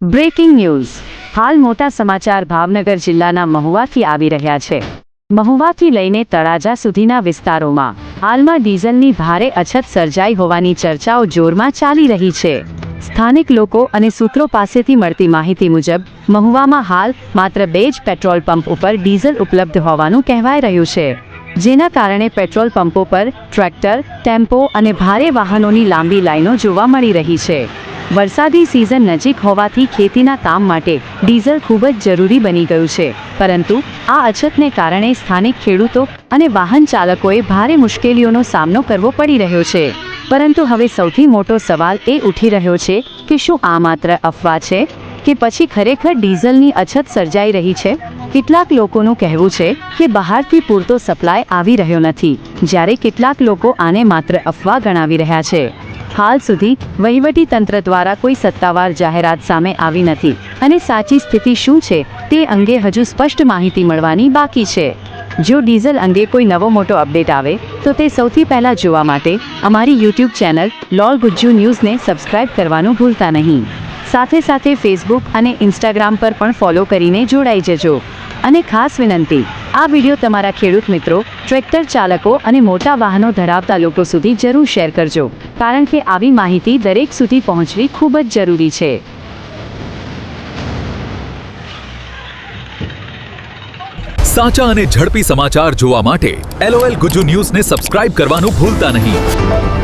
Breaking news હાલ મોટા સમાચાર ભાવનગર જિલ્લાના મહુવાથી આવી રહ્યા છે। મહુવાથી લઈને તળાજા સુધીના વિસ્તારોમાં હાલમાં ડીઝલની ભારે અછત સર્જાઈ હોવાની ચર્ચાઓ જોરમાં ચાલી રહી છે। સ્થાનિક લોકો અને સૂત્રો પાસેથી મળતી માહિતી મુજબ મહુવામાં હાલ માત્ર 2 જ પેટ્રોલ પંપ ઉપર ડીઝલ ઉપલબ્ધ હોવાનું કહેવાઈ રહ્યું છે, જેના કારણે પેટ્રોલ પંપો પર ટ્રેક્ટર, ટેમ્પો અને ભારે વાહનોની લાંબી લાઈનો જોવા મળી રહી છે। વરસાદી સિઝન નજીક હોવાથી ખેતીના કામ માટે ડીઝલ ખૂબ જ જરૂરી બની ગયું છે, પરંતુ આ અછતને કારણે સ્થાનિક ખેડૂતો અને વાહન ચાલકોએ ભારે મુશ્કેલીઓનો સામનો કરવો પડી રહ્યો છે। પરંતુ હવે સૌથી મોટો સવાલ એ ઉઠી રહ્યો છે કે શું આ માત્ર અફવા છે કે પછી ખરેખર ડીઝલની અછત સર્જાઈ રહી છે? કેટલાક લોકોનું કહેવું છે કે બહારથી પૂરતો સપ્લાય આવી રહ્યો નથી, જ્યારે કેટલાક લોકો આને માત્ર અફવા ગણાવી રહ્યા છે। હાલ સુધી વહીવટી તંત્ર દ્વારા કોઈ સત્તાવાર જાહેરાત સામે આવી નથી અને સાચી સ્થિતિ શું છે તે અંગે હજુ સ્પષ્ટ માહિતી મળવાની બાકી છે। જો ડીઝલ અંગે કોઈ નવો મોટો અપડેટ આવે તો તે સૌથી પહેલા જોવા માટે અમારી યુટ્યુબ ચેનલ લોલ ગુજ્જુ ન્યૂઝને સબસ્ક્રાઇબ કરવાનું ભૂલતા નહીં। સાથે સાથે ફેસબુક અને ઇન્સ્ટાગ્રામ પર પણ ફોલો કરીને જોડાઈ જજો। અને ખાસ વિનંતી, આ વિડીયો તમારા ખેડૂત મિત્રો, ટ્રેક્ટર ચાલકો અને મોટા વાહનો ધરાવતા લોકો સુધી જરૂર શેર કરજો, કારણ કે આવી માહિતી દરેક સુધી પહોંચવી ખૂબ જ જરૂરી છે। સાચા અને ઝડપી સમાચાર જોવા માટે LOL ગુજ્જુ ન્યૂઝને સબસ્ક્રાઇબ કરવાનું ભૂલતા નહીં।